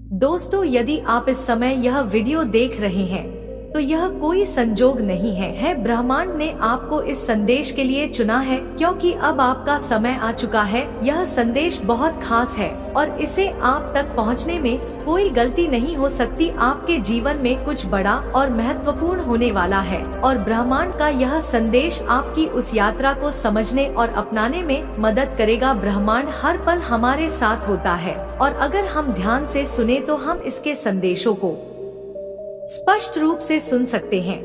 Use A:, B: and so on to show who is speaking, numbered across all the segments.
A: दोस्तों, यदि आप इस समय यह वीडियो देख रहे हैं तो यह कोई संजोग नहीं है ब्रह्मांड ने आपको इस संदेश के लिए चुना है, क्योंकि अब आपका समय आ चुका है। यह संदेश बहुत खास है और इसे आप तक पहुंचने में कोई गलती नहीं हो सकती। आपके जीवन में कुछ बड़ा और महत्वपूर्ण होने वाला है और ब्रह्मांड का यह संदेश आपकी उस यात्रा को समझने और अपनाने में मदद करेगा। ब्रह्मांड हर पल हमारे साथ होता है और अगर हम ध्यान से सुने तो हम इसके संदेशों को स्पष्ट रूप से सुन सकते हैं।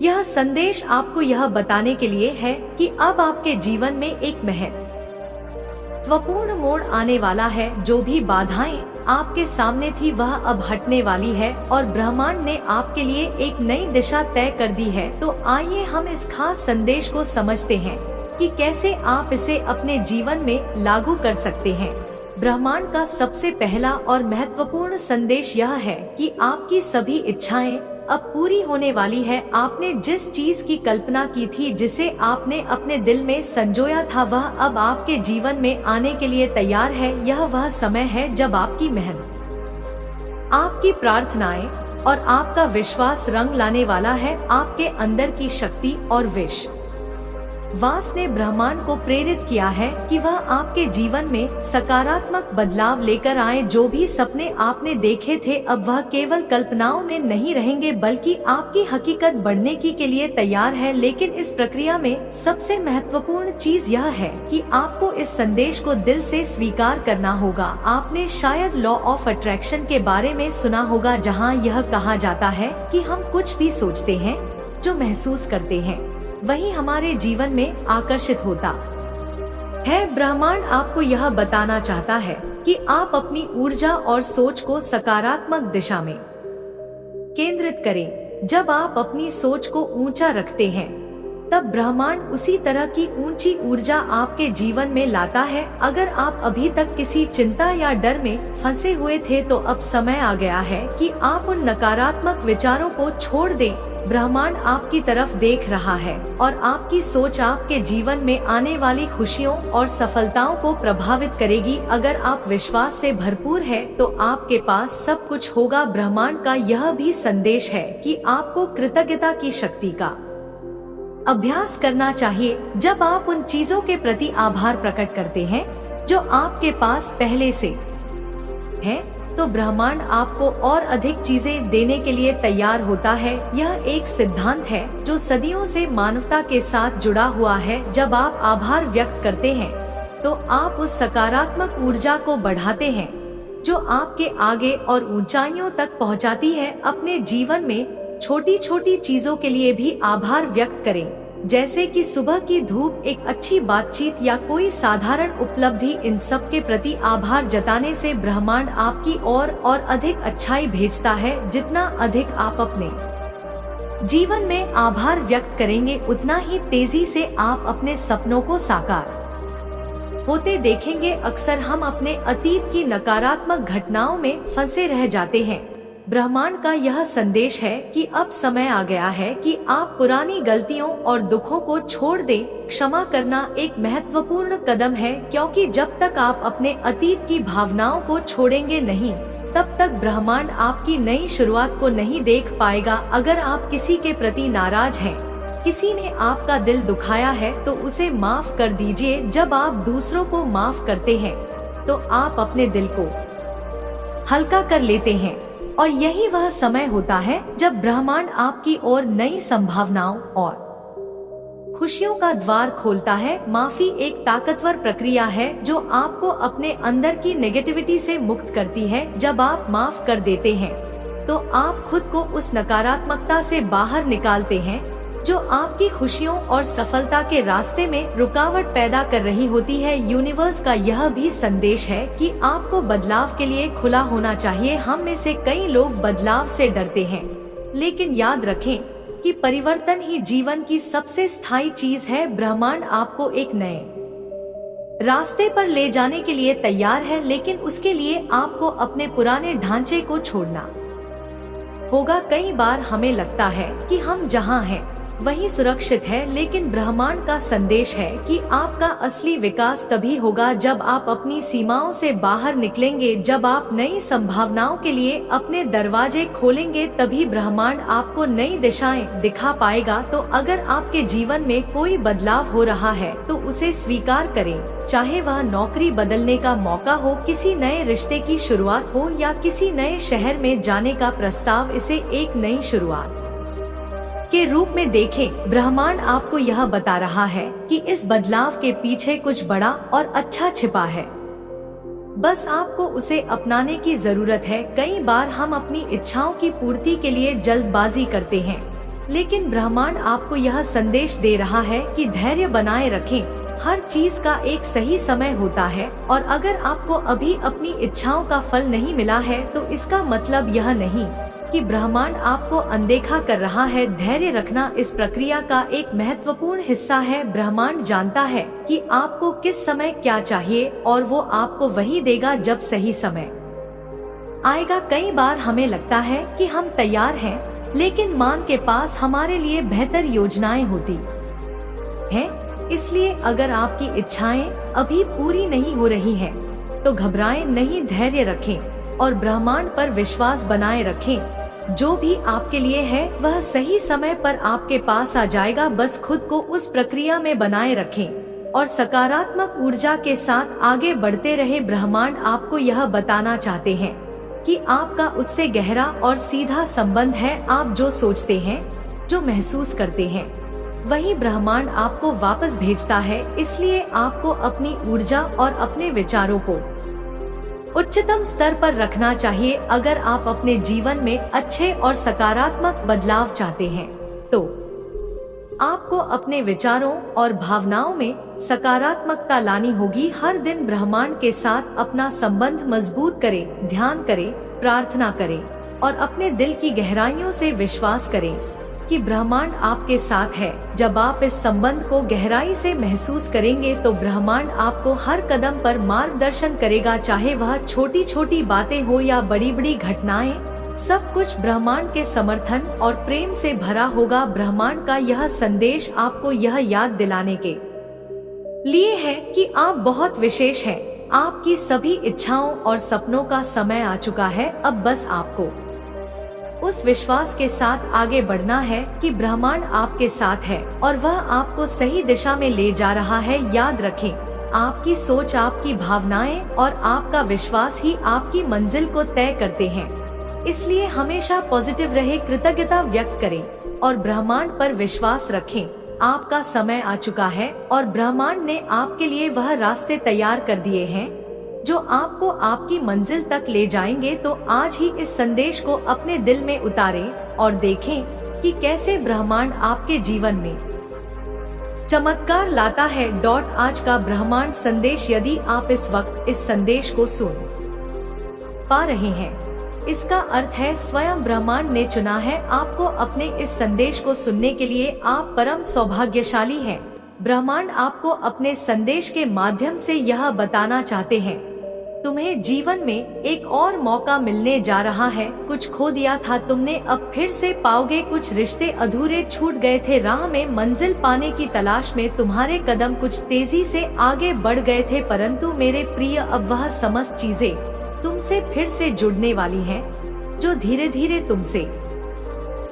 A: यह संदेश आपको यह बताने के लिए है कि अब आपके जीवन में एक महत्वपूर्ण मोड़ आने वाला है। जो भी बाधाएं आपके सामने थी वह अब हटने वाली है और ब्रह्मांड ने आपके लिए एक नई दिशा तय कर दी है। तो आइए हम इस खास संदेश को समझते हैं कि कैसे आप इसे अपने जीवन में लागू कर सकते हैं। ब्रह्मांड का सबसे पहला और महत्वपूर्ण संदेश यह है कि आपकी सभी इच्छाएं अब पूरी होने वाली है। आपने जिस चीज की कल्पना की थी, जिसे आपने अपने दिल में संजोया था, वह अब आपके जीवन में आने के लिए तैयार है। यह वह समय है जब आपकी मेहनत, आपकी प्रार्थनाएं और आपका विश्वास रंग लाने वाला है। आपके अंदर की शक्ति और विश्वास ने ब्रह्मांड को प्रेरित किया है कि वह आपके जीवन में सकारात्मक बदलाव लेकर आए। जो भी सपने आपने देखे थे अब वह केवल कल्पनाओं में नहीं रहेंगे, बल्कि आपकी हकीकत बढ़ने की के लिए तैयार है। लेकिन इस प्रक्रिया में सबसे महत्वपूर्ण चीज यह है कि आपको इस संदेश को दिल से स्वीकार करना होगा। आपने शायद लॉ ऑफ अट्रैक्शन के बारे में सुना होगा, जहां यह कहा जाता है कि हम कुछ भी सोचते हैं, जो महसूस करते हैं, वही हमारे जीवन में आकर्षित होता है। ब्रह्मांड आपको यह बताना चाहता है कि आप अपनी ऊर्जा और सोच को सकारात्मक दिशा में केंद्रित करें। जब आप अपनी सोच को ऊंचा रखते हैं तब ब्रह्मांड उसी तरह की ऊंची ऊर्जा आपके जीवन में लाता है। अगर आप अभी तक किसी चिंता या डर में फंसे हुए थे तो अब समय आ गया है कि आप उन नकारात्मक विचारों को छोड़ दें। ब्रह्मांड आपकी तरफ देख रहा है और आपकी सोच आपके जीवन में आने वाली खुशियों और सफलताओं को प्रभावित करेगी। अगर आप विश्वास से भरपूर है तो आपके पास सब कुछ होगा। ब्रह्मांड का यह भी संदेश है कि आपको कृतज्ञता की शक्ति का अभ्यास करना चाहिए। जब आप उन चीजों के प्रति आभार प्रकट करते हैं जो आपके पास पहले से है, तो ब्रह्मांड आपको और अधिक चीजें देने के लिए तैयार होता है। यह एक सिद्धांत है जो सदियों से मानवता के साथ जुड़ा हुआ है। जब आप आभार व्यक्त करते हैं तो आप उस सकारात्मक ऊर्जा को बढ़ाते हैं जो आपके आगे और ऊंचाइयों तक पहुंचाती है। अपने जीवन में छोटी छोटी चीजों के लिए भी आभार व्यक्त करें, जैसे कि सुबह की धूप, एक अच्छी बातचीत या कोई साधारण उपलब्धि। इन सब के प्रति आभार जताने से ब्रह्मांड आपकी और अधिक अच्छाई भेजता है। जितना अधिक आप अपने जीवन में आभार व्यक्त करेंगे, उतना ही तेजी से आप अपने सपनों को साकार होते देखेंगे। अक्सर हम अपने अतीत की नकारात्मक घटनाओं में फंसे रह जाते हैं। ब्रह्मांड का यह संदेश है कि अब समय आ गया है कि आप पुरानी गलतियों और दुखों को छोड़ दें। क्षमा करना एक महत्वपूर्ण कदम है, क्योंकि जब तक आप अपने अतीत की भावनाओं को छोड़ेंगे नहीं, तब तक ब्रह्मांड आपकी नई शुरुआत को नहीं देख पाएगा। अगर आप किसी के प्रति नाराज हैं, किसी ने आपका दिल दुखाया है, तो उसे माफ कर दीजिए। जब आप दूसरों को माफ करते हैं तो आप अपने दिल को हल्का कर लेते हैं और यही वह समय होता है जब ब्रह्मांड आपकी ओर नई संभावनाओं और खुशियों का द्वार खोलता है। माफी एक ताकतवर प्रक्रिया है जो आपको अपने अंदर की नेगेटिविटी से मुक्त करती है। जब आप माफ कर देते हैं तो आप खुद को उस नकारात्मकता से बाहर निकालते हैं जो आपकी खुशियों और सफलता के रास्ते में रुकावट पैदा कर रही होती है। यूनिवर्स का यह भी संदेश है कि आपको बदलाव के लिए खुला होना चाहिए। हम में से कई लोग बदलाव से डरते हैं, लेकिन याद रखें कि परिवर्तन ही जीवन की सबसे स्थायी चीज है। ब्रह्मांड आपको एक नए रास्ते पर ले जाने के लिए तैयार है, लेकिन उसके लिए आपको अपने पुराने ढांचे को छोड़ना होगा। कई बार हमें लगता है कि हम जहां हैं वही सुरक्षित है, लेकिन ब्रह्मांड का संदेश है कि आपका असली विकास तभी होगा जब आप अपनी सीमाओं से बाहर निकलेंगे, जब आप नई संभावनाओं के लिए अपने दरवाजे खोलेंगे, तभी ब्रह्मांड आपको नई दिशाएं दिखा पाएगा। तो अगर आपके जीवन में कोई बदलाव हो रहा है तो उसे स्वीकार करें, चाहे वह नौकरी बदलने का मौका हो, किसी नए रिश्ते की शुरुआत हो या किसी नए शहर में जाने का प्रस्ताव, इसे एक नई शुरुआत के रूप में देखें। ब्रह्मांड आपको यह बता रहा है कि इस बदलाव के पीछे कुछ बड़ा और अच्छा छिपा है, बस आपको उसे अपनाने की जरूरत है। कई बार हम अपनी इच्छाओं की पूर्ति के लिए जल्दबाजी करते हैं, लेकिन ब्रह्मांड आपको यह संदेश दे रहा है कि धैर्य बनाए रखें, हर चीज का एक सही समय होता है। और अगर आपको अभी अपनी इच्छाओं का फल नहीं मिला है तो इसका मतलब यह नहीं कि ब्रह्मांड आपको अनदेखा कर रहा है। धैर्य रखना इस प्रक्रिया का एक महत्वपूर्ण हिस्सा है। ब्रह्मांड जानता है कि आपको किस समय क्या चाहिए और वो आपको वही देगा जब सही समय आएगा। कई बार हमें लगता है कि हम तैयार हैं, लेकिन मान के पास हमारे लिए बेहतर योजनाएं होती हैं। इसलिए अगर आपकी इच्छाएं अभी पूरी नहीं हो रही हैं, तो घबराएं नहीं, धैर्य रखें और ब्रह्मांड पर विश्वास बनाए रखें। जो भी आपके लिए है वह सही समय पर आपके पास आ जाएगा। बस खुद को उस प्रक्रिया में बनाए रखें और सकारात्मक ऊर्जा के साथ आगे बढ़ते रहे। ब्रह्मांड आपको यह बताना चाहते हैं कि आपका उससे गहरा और सीधा संबंध है। आप जो सोचते हैं, जो महसूस करते हैं, वही ब्रह्मांड आपको वापस भेजता है। इसलिए आपको अपनी ऊर्जा और अपने विचारों को उच्चतम स्तर पर रखना चाहिए। अगर आप अपने जीवन में अच्छे और सकारात्मक बदलाव चाहते हैं, तो आपको अपने विचारों और भावनाओं में सकारात्मकता लानी होगी। हर दिन ब्रह्मांड के साथ अपना संबंध मजबूत करें, ध्यान करें, प्रार्थना करें और अपने दिल की गहराइयों से विश्वास करें कि ब्रह्मांड आपके साथ है। जब आप इस संबंध को गहराई से महसूस करेंगे तो ब्रह्मांड आपको हर कदम पर मार्गदर्शन करेगा, चाहे वह छोटी छोटी बातें हो या बड़ी बड़ी घटनाएं। सब कुछ ब्रह्मांड के समर्थन और प्रेम से भरा होगा। ब्रह्मांड का यह संदेश आपको यह याद दिलाने के लिए है कि आप बहुत विशेष हैं। आपकी सभी इच्छाओं और सपनों का समय आ चुका है। अब बस आपको उस विश्वास के साथ आगे बढ़ना है कि ब्रह्मांड आपके साथ है और वह आपको सही दिशा में ले जा रहा है। याद रखें, आपकी सोच, आपकी भावनाएं और आपका विश्वास ही आपकी मंजिल को तय करते हैं। इसलिए हमेशा पॉजिटिव रहे, कृतज्ञता व्यक्त करें और ब्रह्मांड पर विश्वास रखें। आपका समय आ चुका है और ब्रह्मांड ने आपके लिए वह रास्ते तैयार कर दिए हैं जो आपको आपकी मंजिल तक ले जाएंगे। तो आज ही इस संदेश को अपने दिल में उतारें और देखें कि कैसे ब्रह्मांड आपके जीवन में चमत्कार लाता है। आज का ब्रह्मांड संदेश, यदि आप इस वक्त इस संदेश को सुन पा रहे हैं, इसका अर्थ है स्वयं ब्रह्मांड ने चुना है आपको अपने इस संदेश को सुनने के लिए। आप परम सौभाग्यशाली हैं। ब्रह्मांड आपको अपने संदेश के माध्यम से यह बताना चाहते हैं, तुम्हें जीवन में एक और मौका मिलने जा रहा है। कुछ खो दिया था तुमने, अब फिर से पाओगे। कुछ रिश्ते अधूरे छूट गए थे, राह में मंजिल पाने की तलाश में तुम्हारे कदम कुछ तेजी से आगे बढ़ गए थे। परंतु मेरे प्रिय, अब वह समस्त चीजें तुमसे फिर से जुड़ने वाली हैं, जो धीरे धीरे तुमसे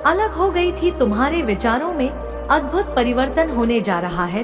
A: अलग हो गई थी। तुम्हारे विचारों में अद्भुत परिवर्तन होने जा रहा है।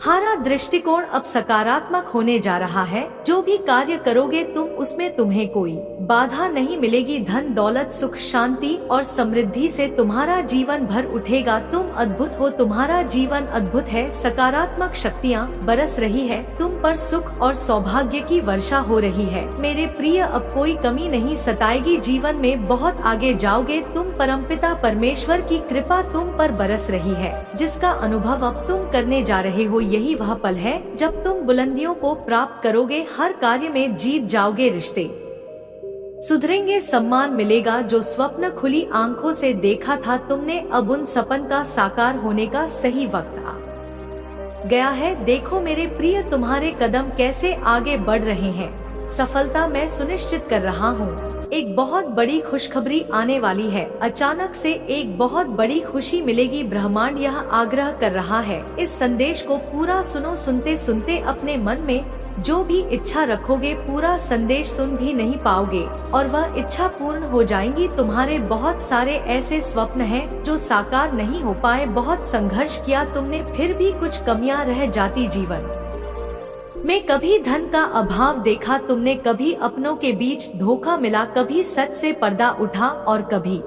A: तुम्हारा दृष्टिकोण अब सकारात्मक होने जा रहा है। जो भी कार्य करोगे तुम, उसमें तुम्हें कोई बाधा नहीं मिलेगी। धन, दौलत, सुख, शांति और समृद्धि से तुम्हारा जीवन भर उठेगा। तुम अद्भुत हो, तुम्हारा जीवन अद्भुत है। सकारात्मक शक्तियाँ बरस रही है, तुम पर सुख और सौभाग्य की वर्षा हो रही है। मेरे प्रिय, अब कोई कमी नहीं सताएगी। जीवन में बहुत आगे जाओगे तुम। परमपिता परमेश्वर की कृपा तुम पर बरस रही है, जिसका अनुभव अब तुम करने जा रहे हो। यही वह पल है जब तुम बुलंदियों को प्राप्त करोगे, हर कार्य में जीत जाओगे, रिश्ते सुधरेंगे, सम्मान मिलेगा। जो स्वप्न खुली आंखों से देखा था तुमने, अब उन सपन का साकार होने का सही वक्त आ गया है। देखो मेरे प्रिय, तुम्हारे कदम कैसे आगे बढ़ रहे हैं। सफलता मैं सुनिश्चित कर रहा हूँ। एक बहुत बड़ी खुशखबरी आने वाली है। अचानक से एक बहुत बड़ी खुशी मिलेगी। ब्रह्मांड यह आग्रह कर रहा है, इस संदेश को पूरा सुनो। सुनते सुनते अपने मन में जो भी इच्छा रखोगे पूरा संदेश सुन भी नहीं पाओगे और वह इच्छा पूर्ण हो जाएंगी। तुम्हारे बहुत सारे ऐसे स्वप्न हैं जो साकार नहीं हो पाए। बहुत संघर्ष किया तुमने, फिर भी कुछ कमियां रह जाती जीवन में। कभी धन का अभाव देखा तुमने, कभी अपनों के बीच धोखा मिला, कभी सच से पर्दा उठा और कभी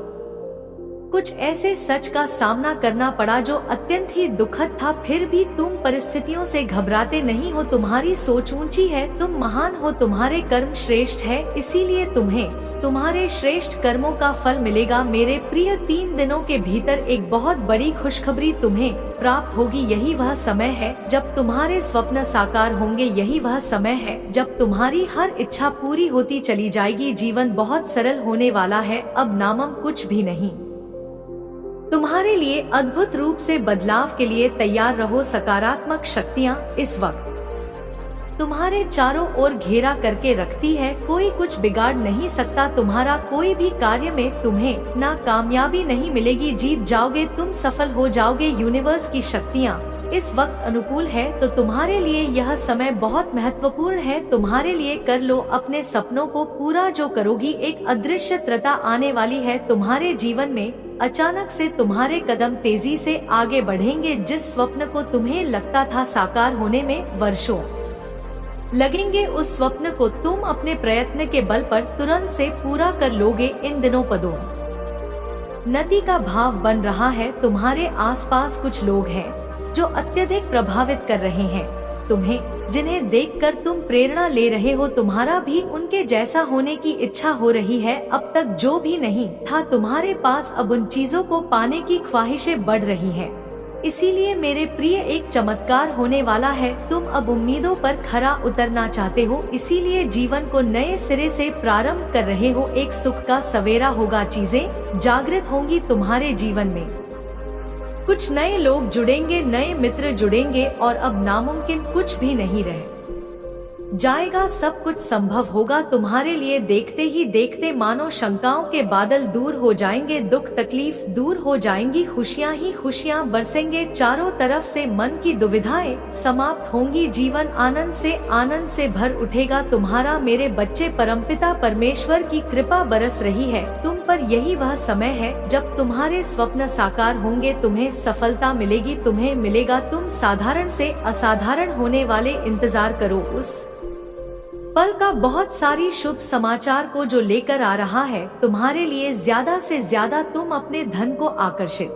A: कुछ ऐसे सच का सामना करना पड़ा जो अत्यंत ही दुखद था। फिर भी तुम परिस्थितियों से घबराते नहीं हो। तुम्हारी सोच ऊंची है, तुम महान हो, तुम्हारे कर्म श्रेष्ठ है, इसीलिए तुम्हें तुम्हारे श्रेष्ठ कर्मों का फल मिलेगा। मेरे प्रिय, 3 दिनों के भीतर एक बहुत बड़ी खुशखबरी तुम्हें प्राप्त होगी। यही वह समय है जब तुम्हारे स्वप्न साकार होंगे। यही वह समय है जब तुम्हारी हर इच्छा पूरी होती चली जाएगी। जीवन बहुत सरल होने वाला है, अब नामम कुछ भी नहीं। तुम्हारे लिए अद्भुत रूप से बदलाव के लिए तैयार रहो। सकारात्मक शक्तियाँ इस वक्त तुम्हारे चारों ओर घेरा करके रखती है। कोई कुछ बिगाड़ नहीं सकता तुम्हारा कोई भी कार्य में। तुम्हें ना कामयाबी नहीं मिलेगी, जीत जाओगे, तुम सफल हो जाओगे। यूनिवर्स की शक्तियाँ इस वक्त अनुकूल है, तो तुम्हारे लिए यह समय बहुत महत्वपूर्ण है। तुम्हारे लिए कर लो अपने सपनों को पूरा जो करोगी। एक अदृश्यता आने वाली है तुम्हारे जीवन में। अचानक से तुम्हारे कदम तेजी से आगे बढ़ेंगे। जिस स्वप्न को तुम्हें लगता था साकार होने में वर्षों लगेंगे, उस स्वप्न को तुम अपने प्रयत्न के बल पर तुरंत से पूरा कर लोगे। इन दिनों पदोन्नति का भाव बन रहा है। तुम्हारे आसपास कुछ लोग हैं जो अत्यधिक प्रभावित कर रहे हैं तुम्हें, जिन्हें देखकर तुम प्रेरणा ले रहे हो। तुम्हारा भी उनके जैसा होने की इच्छा हो रही है। अब तक जो भी नहीं था तुम्हारे पास, अब उन चीजों को पाने की ख्वाहिशें बढ़ रही हैं। इसीलिए मेरे प्रिय, एक चमत्कार होने वाला है। तुम अब उम्मीदों पर खरा उतरना चाहते हो, इसीलिए जीवन को नए सिरे से प्रारंभ कर रहे हो। एक सुख का सवेरा होगा, चीजें जागृत होंगी तुम्हारे जीवन में। कुछ नए लोग जुड़ेंगे, नए मित्र जुड़ेंगे और अब नामुमकिन कुछ भी नहीं रह जाएगा। सब कुछ संभव होगा तुम्हारे लिए। देखते ही देखते मानो शंकाओं के बादल दूर हो जाएंगे, दुख तकलीफ दूर हो जाएंगी, खुशियां ही खुशियां बरसेंगे चारों तरफ से। मन की दुविधाएं समाप्त होंगी, जीवन आनंद से भर उठेगा तुम्हारा। मेरे बच्चे, परमपिता परमेश्वर की कृपा बरस रही है तुम पर। यही वह समय है जब तुम्हारे स्वप्न साकार होंगे, तुम्हें सफलता मिलेगी, तुम्हें मिलेगा। तुम साधारण से असाधारण होने वाले इंतजार करो उस पल का। बहुत सारी शुभ समाचार को जो लेकर आ रहा है तुम्हारे लिए। ज्यादा से ज्यादा तुम अपने धन को आकर्षित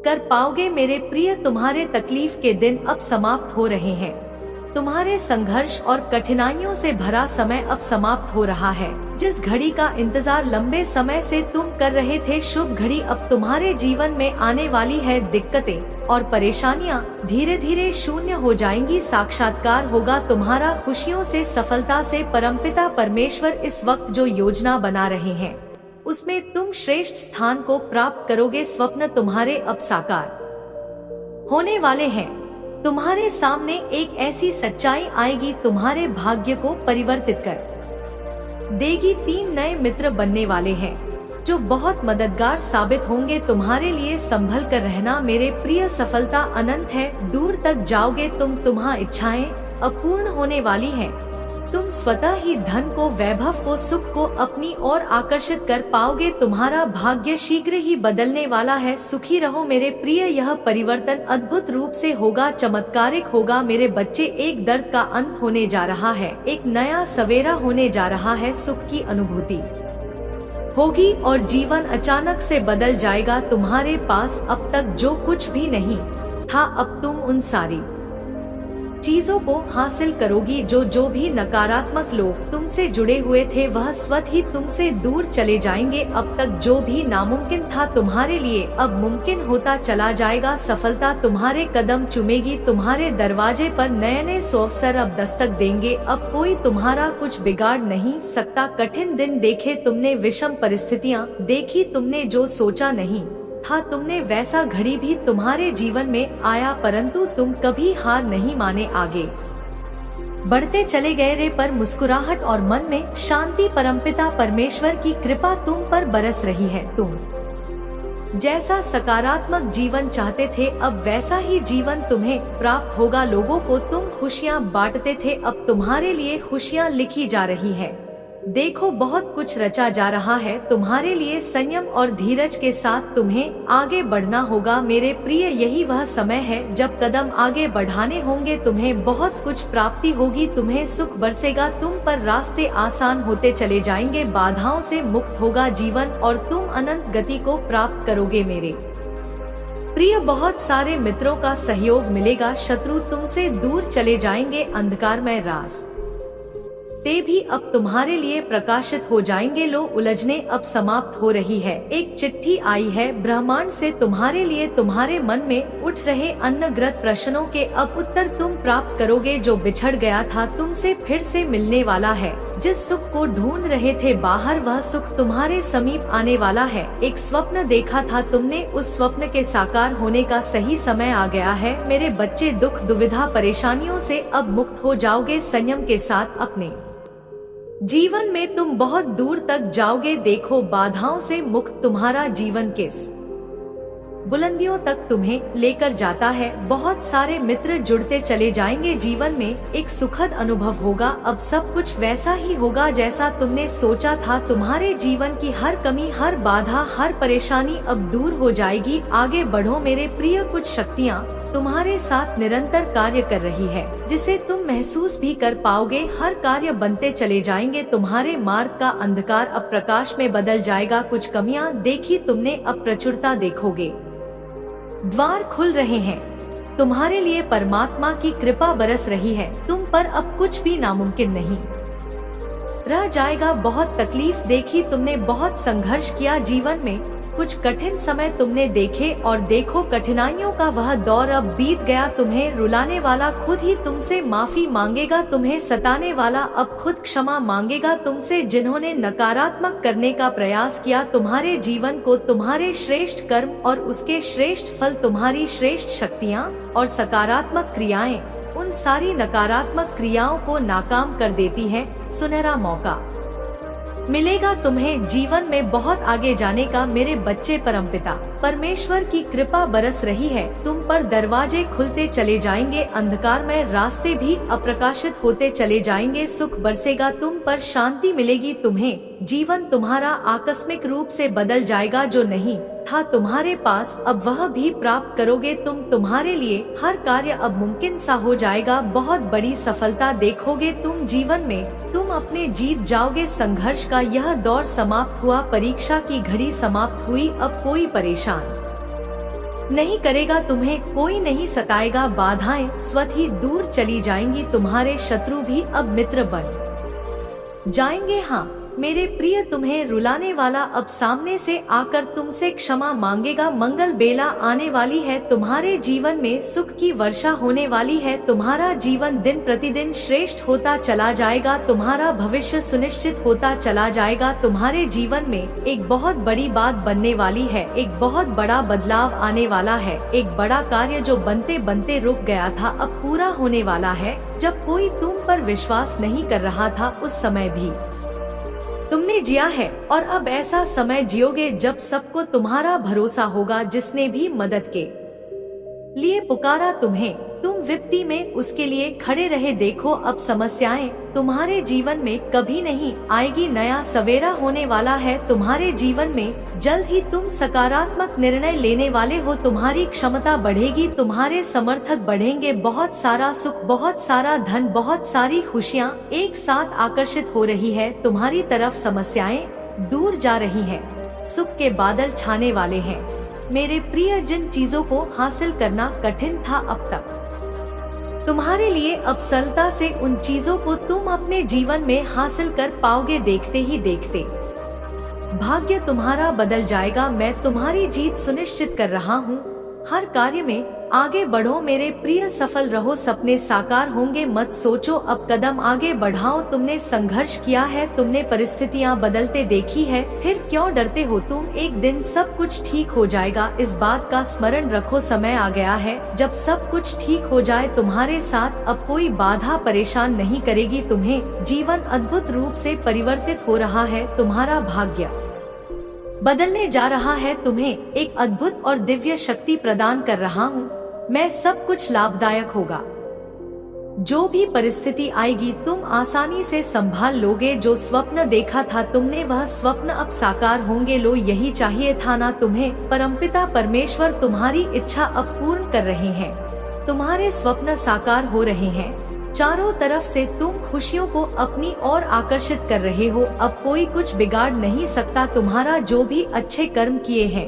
A: कर पाओगे मेरे प्रिय। तुम्हारे तकलीफ के दिन अब समाप्त हो रहे हैं। तुम्हारे संघर्ष और कठिनाइयों से भरा समय अब समाप्त हो रहा है। जिस घड़ी का इंतजार लंबे समय से तुम कर रहे थे, शुभ घड़ी अब तुम्हारे जीवन में आने वाली है। दिक्कतें और परेशानियां धीरे धीरे शून्य हो जाएंगी। साक्षात्कार होगा तुम्हारा खुशियों से, सफलता से। परमपिता परमेश्वर इस वक्त जो योजना बना रहे हैं उसमें तुम श्रेष्ठ स्थान को प्राप्त करोगे। स्वप्न तुम्हारे अब साकार होने वाले हैं। तुम्हारे सामने एक ऐसी सच्चाई आएगी तुम्हारे भाग्य को परिवर्तित कर देगी। 3 नए मित्र बनने वाले हैं जो बहुत मददगार साबित होंगे तुम्हारे लिए। संभल कर रहना मेरे प्रिय, सफलता अनंत है, दूर तक जाओगे तुम। तुम्हारी इच्छाएं अपूर्ण होने वाली हैं। तुम स्वतः ही धन को, वैभव को, सुख को अपनी ओर आकर्षित कर पाओगे। तुम्हारा भाग्य शीघ्र ही बदलने वाला है। सुखी रहो मेरे प्रिय, यह परिवर्तन अद्भुत रूप से होगा, चमत्कारिक होगा मेरे बच्चे। एक दर्द का अंत होने जा रहा है, एक नया सवेरा होने जा रहा है। सुख की अनुभूति होगी और जीवन अचानक से बदल जाएगा तुम्हारे पास। अब तक जो कुछ भी नहीं था, अब तुम उन सारी चीजों को हासिल करोगी। जो भी नकारात्मक लोग तुमसे जुड़े हुए थे वह स्वतः ही तुमसे दूर चले जाएंगे। अब तक जो भी नामुमकिन था तुम्हारे लिए अब मुमकिन होता चला जाएगा। सफलता तुम्हारे कदम चूमेगी, तुम्हारे दरवाजे पर नए नए अवसर अब दस्तक देंगे। अब कोई तुम्हारा कुछ बिगाड़ नहीं सकता। कठिन दिन देखे तुमने, विषम परिस्थितियाँ देखी तुमने, जो सोचा नहीं था तुमने वैसा घड़ी भी तुम्हारे जीवन में आया, परंतु तुम कभी हार नहीं माने। आगे बढ़ते चले गए रे पर मुस्कुराहट और मन में शांति परमपिता परमेश्वर की कृपा तुम पर बरस रही है। तुम जैसा सकारात्मक जीवन चाहते थे अब वैसा ही जीवन तुम्हें प्राप्त होगा। लोगों को तुम खुशियाँ बांटते थे अब तुम्हारे लिए खुशियाँ लिखी जा रही है। देखो बहुत कुछ रचा जा रहा है तुम्हारे लिए। संयम और धीरज के साथ तुम्हें आगे बढ़ना होगा मेरे प्रिय। यही वह समय है जब कदम आगे बढ़ाने होंगे। तुम्हें बहुत कुछ प्राप्ति होगी, तुम्हें सुख बरसेगा, तुम पर रास्ते आसान होते चले जाएंगे, बाधाओं से मुक्त होगा जीवन और तुम अनंत गति को प्राप्त करोगे मेरे प्रिय। बहुत सारे मित्रों का सहयोग मिलेगा, शत्रु तुमसे दूर चले जाएंगे, अंधकारमय रास्ते भी अब तुम्हारे लिए प्रकाशित हो जाएंगे। लो उलझने अब समाप्त हो रही है। एक चिट्ठी आई है ब्रह्मांड से तुम्हारे लिए। तुम्हारे मन में उठ रहे अनग्रत प्रश्नों के अब उत्तर तुम प्राप्त करोगे। जो बिछड़ गया था तुमसे फिर से मिलने वाला है। जिस सुख को ढूंढ रहे थे बाहर वह सुख तुम्हारे समीप आने वाला है। एक स्वप्न देखा था तुमने, उस स्वप्न के साकार होने का सही समय आ गया है मेरे बच्चे। दुख दुविधा परेशानियों से अब मुक्त हो जाओगे। संयम के साथ अपने जीवन में तुम बहुत दूर तक जाओगे। देखो बाधाओं से मुक्त तुम्हारा जीवन किस बुलंदियों तक तुम्हें लेकर जाता है। बहुत सारे मित्र जुड़ते चले जाएंगे जीवन में। एक सुखद अनुभव होगा। अब सब कुछ वैसा ही होगा जैसा तुमने सोचा था। तुम्हारे जीवन की हर कमी, हर बाधा, हर परेशानी अब दूर हो जाएगी। आगे बढ़ो मेरे प्रिय। कुछ शक्तियाँ तुम्हारे साथ निरंतर कार्य कर रही है जिसे तुम महसूस भी कर पाओगे। हर कार्य बनते चले जाएंगे। तुम्हारे मार्ग का अंधकार अब प्रकाश में बदल जाएगा। कुछ कमियां देखी तुमने अब प्रचुरता देखोगे। द्वार खुल रहे हैं तुम्हारे लिए, परमात्मा की कृपा बरस रही है। तुम पर अब कुछ भी नामुमकिन नहीं रह जाएगा। बहुत तकलीफ देखी तुमने, बहुत संघर्ष किया जीवन में। कुछ कठिन समय तुमने देखे और देखो कठिनाइयों का वह दौर अब बीत गया। तुम्हें रुलाने वाला खुद ही तुमसे माफी मांगेगा। तुम्हें सताने वाला अब खुद क्षमा मांगेगा तुमसे। जिन्होंने नकारात्मक करने का प्रयास किया तुम्हारे जीवन को, तुम्हारे श्रेष्ठ कर्म और उसके श्रेष्ठ फल, तुम्हारी श्रेष्ठ शक्तियाँ और सकारात्मक क्रियाएं उन सारी नकारात्मक क्रियाओं को नाकाम कर देती है। सुनहरा मौका मिलेगा तुम्हें जीवन में बहुत आगे जाने का मेरे बच्चे। परमपिता परमेश्वर की कृपा बरस रही है तुम पर। दरवाजे खुलते चले जाएंगे, अंधकारमय रास्ते भी अप्रकाशित होते चले जाएंगे। सुख बरसेगा तुम पर, शांति मिलेगी तुम्हें। जीवन तुम्हारा आकस्मिक रूप से बदल जाएगा। जो नहीं था तुम्हारे पास अब वह भी प्राप्त करोगे तुम। तुम्हारे लिए हर कार्य अब मुमकिन सा हो जाएगा। बहुत बड़ी सफलता देखोगे तुम जीवन में। तुम अपने जीत जाओगे। संघर्ष का यह दौर समाप्त हुआ, परीक्षा की घड़ी समाप्त हुई। अब कोई परेशान नहीं करेगा तुम्हें, कोई नहीं सताएगा। बाधाएं स्वतः ही दूर चली जाएंगी। तुम्हारे शत्रु भी अब मित्र बन जाएंगे। हाँ मेरे प्रिय, तुम्हें रुलाने वाला अब सामने से आकर तुमसे क्षमा मांगेगा। मंगल बेला आने वाली है तुम्हारे जीवन में, सुख की वर्षा होने वाली है। तुम्हारा जीवन दिन प्रतिदिन श्रेष्ठ होता चला जाएगा। तुम्हारा भविष्य सुनिश्चित होता चला जाएगा। तुम्हारे जीवन में एक बहुत बड़ी बात बनने वाली है। एक बहुत बड़ा बदलाव आने वाला है। एक बड़ा कार्य जो बनते बनते रुक गया था अब पूरा होने वाला है। जब कोई तुम पर विश्वास नहीं कर रहा था उस समय भी तुमने जिया है और अब ऐसा समय जियोगे जब सबको तुम्हारा भरोसा होगा। जिसने भी मदद के लिए पुकारा तुम्हें, तुम विपत्ति में उसके लिए खड़े रहे। देखो अब समस्याएं तुम्हारे जीवन में कभी नहीं आएगी। नया सवेरा होने वाला है तुम्हारे जीवन में। जल्द ही तुम सकारात्मक निर्णय लेने वाले हो। तुम्हारी क्षमता बढ़ेगी, तुम्हारे समर्थक बढ़ेंगे। बहुत सारा सुख, बहुत सारा धन, बहुत सारी खुशियाँ एक साथ आकर्षित हो रही है तुम्हारी तरफ। समस्याएं दूर जा रही है, सुख के बादल छाने वाले हैं मेरे प्रिय। जिन चीजों को हासिल करना कठिन था अब तक तुम्हारे लिए अब सरलता से उन चीजों को तुम अपने जीवन में हासिल कर पाओगे। देखते ही देखते भाग्य तुम्हारा बदल जाएगा। मैं तुम्हारी जीत सुनिश्चित कर रहा हूँ। हर कार्य में आगे बढ़ो मेरे प्रिय, सफल रहो, सपने साकार होंगे, मत सोचो अब कदम आगे बढ़ाओ। तुमने संघर्ष किया है, तुमने परिस्थितियाँ बदलते देखी है, फिर क्यों डरते हो तुम, एक दिन सब कुछ ठीक हो जाएगा। इस बात का स्मरण रखो, समय आ गया है जब सब कुछ ठीक हो जाए तुम्हारे साथ। अब कोई बाधा परेशान नहीं करेगी तुम्हें। जीवन अद्भुत रूप से परिवर्तित हो रहा है, तुम्हारा भाग्य बदलने जा रहा है, तुम्हें एक अद्भुत और दिव्य शक्ति प्रदान कर रहा हूँ मैं। सब कुछ लाभदायक होगा। जो भी परिस्थिति आएगी तुम आसानी से संभाल लोगे। जो स्वप्न देखा था तुमने वह स्वप्न अब साकार होंगे। लो यही चाहिए था ना तुम्हें। परमपिता परमेश्वर तुम्हारी इच्छा अब पूर्ण कर रहे हैं। तुम्हारे स्वप्न साकार हो रहे हैं। चारों तरफ से तुम खुशियों को अपनी ओर आकर्षित कर रहे हो। अब कोई कुछ बिगाड़ नहीं सकता तुम्हारा। जो भी अच्छे कर्म किए हैं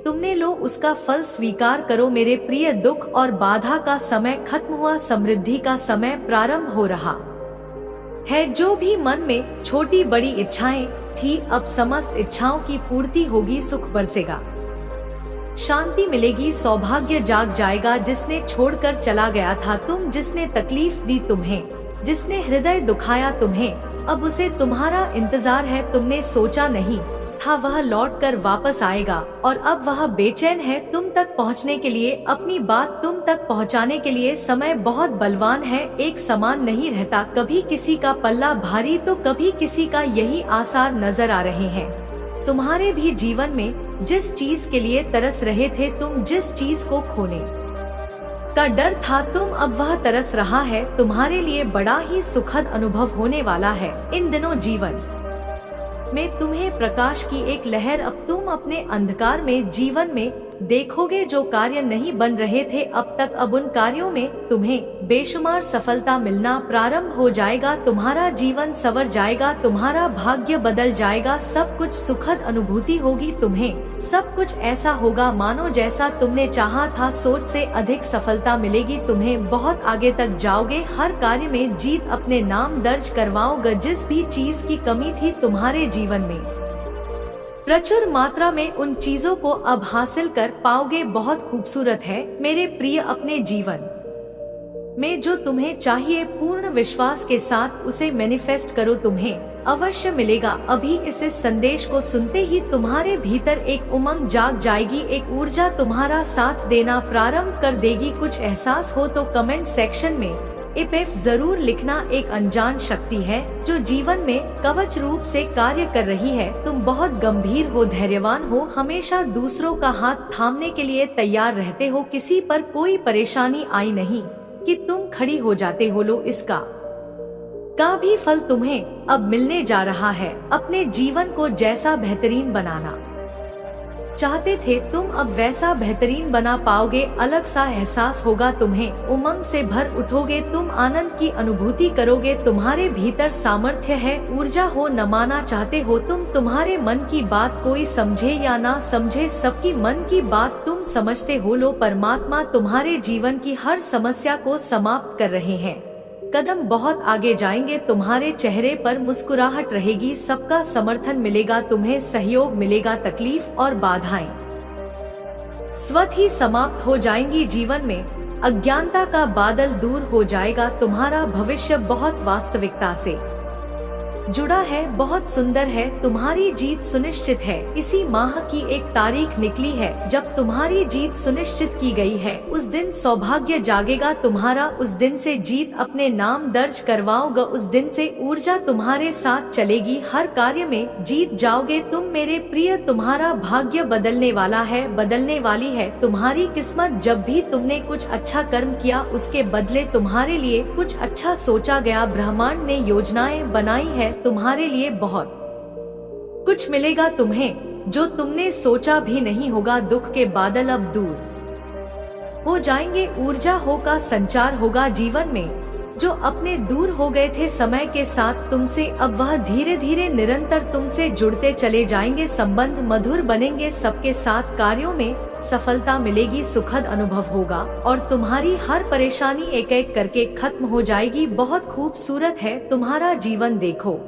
A: तुमने, लो उसका फल स्वीकार करो मेरे प्रिय। दुख और बाधा का समय खत्म हुआ, समृद्धि का समय प्रारंभ हो रहा है। जो भी मन में छोटी बड़ी इच्छाएं थी, अब समस्त इच्छाओं की पूर्ति होगी। सुख बरसेगा, शांति मिलेगी, सौभाग्य जाग जाएगा। जिसने छोड़कर चला गया था तुम, जिसने तकलीफ दी तुम्हें, जिसने हृदय दुखाया तुम्हें, अब उसे तुम्हारा इंतजार है। तुमने सोचा नहीं था वह लौटकर वापस आएगा, और अब वह बेचैन है तुम तक पहुंचने के लिए, अपनी बात तुम तक पहुंचाने के लिए। समय बहुत बलवान है, एक समान नहीं रहता। कभी किसी का पल्ला भारी तो कभी किसी का, यही आसार नजर आ रहे हैं। तुम्हारे भी जीवन में जिस चीज के लिए तरस रहे थे तुम, जिस चीज को खोने का डर था तुम, अब वह तरस रहा है। तुम्हारे लिए बड़ा ही सुखद अनुभव होने वाला है। इन दिनों जीवन में तुम्हें प्रकाश की एक लहर, अब तुम अपने अंधकार में जीवन में देखोगे। जो कार्य नहीं बन रहे थे अब तक, अब उन कार्यों में तुम्हें बेशुमार सफलता मिलना प्रारंभ हो जाएगा। तुम्हारा जीवन संवर जाएगा, तुम्हारा भाग्य बदल जाएगा। सब कुछ सुखद अनुभूति होगी तुम्हें। सब कुछ ऐसा होगा मानो जैसा तुमने चाहा था। सोच से अधिक सफलता मिलेगी तुम्हें। बहुत आगे तक जाओगे, हर कार्य में जीत अपने नाम दर्ज करवाओगे। जिस भी चीज की कमी थी तुम्हारे जीवन में, प्रचुर मात्रा में उन चीजों को अब हासिल कर पाओगे। बहुत खूबसूरत है मेरे प्रिय, अपने जीवन में जो तुम्हें चाहिए पूर्ण विश्वास के साथ उसे मैनिफेस्ट करो, तुम्हें अवश्य मिलेगा। अभी इस संदेश को सुनते ही तुम्हारे भीतर एक उमंग जाग जाएगी, एक ऊर्जा तुम्हारा साथ देना प्रारंभ कर देगी। कुछ एहसास हो तो कमेंट सेक्शन में इफ जरूर लिखना। एक अनजान शक्ति है जो जीवन में कवच रूप से कार्य कर रही है। तुम बहुत गंभीर हो, धैर्यवान हो, हमेशा दूसरों का हाथ थामने के लिए तैयार रहते हो। किसी पर कोई परेशानी आई नहीं कि तुम खड़ी हो जाते हो। लो इसका का भी फल तुम्हें अब मिलने जा रहा है। अपने जीवन को जैसा बेहतरीन बनाना चाहते थे तुम, अब वैसा बेहतरीन बना पाओगे। अलग सा एहसास होगा तुम्हें, उमंग से भर उठोगे तुम, आनंद की अनुभूति करोगे। तुम्हारे भीतर सामर्थ्य है, ऊर्जा हो, न माना चाहते हो तुम। तुम्हारे मन की बात कोई समझे या ना समझे, सबकी मन की बात तुम समझते हो। लो परमात्मा तुम्हारे जीवन की हर समस्या को समाप्त कर रहे हैं। कदम बहुत आगे जाएंगे, तुम्हारे चेहरे पर मुस्कुराहट रहेगी। सबका समर्थन मिलेगा तुम्हें, सहयोग मिलेगा। तकलीफ और बाधाएं स्वतः ही समाप्त हो जाएंगी। जीवन में अज्ञानता का बादल दूर हो जाएगा। तुम्हारा भविष्य बहुत वास्तविकता से जुड़ा है, बहुत सुंदर है। तुम्हारी जीत सुनिश्चित है। इसी माह की एक तारीख निकली है जब तुम्हारी जीत सुनिश्चित की गई है। उस दिन सौभाग्य जागेगा तुम्हारा। उस दिन से जीत अपने नाम दर्ज करवाओगे। उस दिन से ऊर्जा तुम्हारे साथ चलेगी। हर कार्य में जीत जाओगे तुम मेरे प्रिय। तुम्हारा भाग्य बदलने वाला है, बदलने वाली है तुम्हारी किस्मत। जब भी तुमने कुछ अच्छा कर्म किया उसके बदले तुम्हारे लिए कुछ अच्छा सोचा गया। ब्रह्मांड ने योजनाएं बनाई है तुम्हारे लिए। बहुत कुछ मिलेगा तुम्हें जो तुमने सोचा भी नहीं होगा। दुख के बादल अब दूर हो जाएंगे। ऊर्जा होगा, संचार होगा जीवन में जो अपने दूर हो गए थे समय के साथ तुमसे। अब वह धीरे धीरे निरंतर तुमसे जुड़ते चले जाएंगे। संबंध मधुर बनेंगे। सबके साथ कार्यों में सफलता मिलेगी। सुखद अनुभव होगा और तुम्हारी हर परेशानी एक एक करके खत्म हो जाएगी। बहुत खूबसूरत है तुम्हारा जीवन, देखो।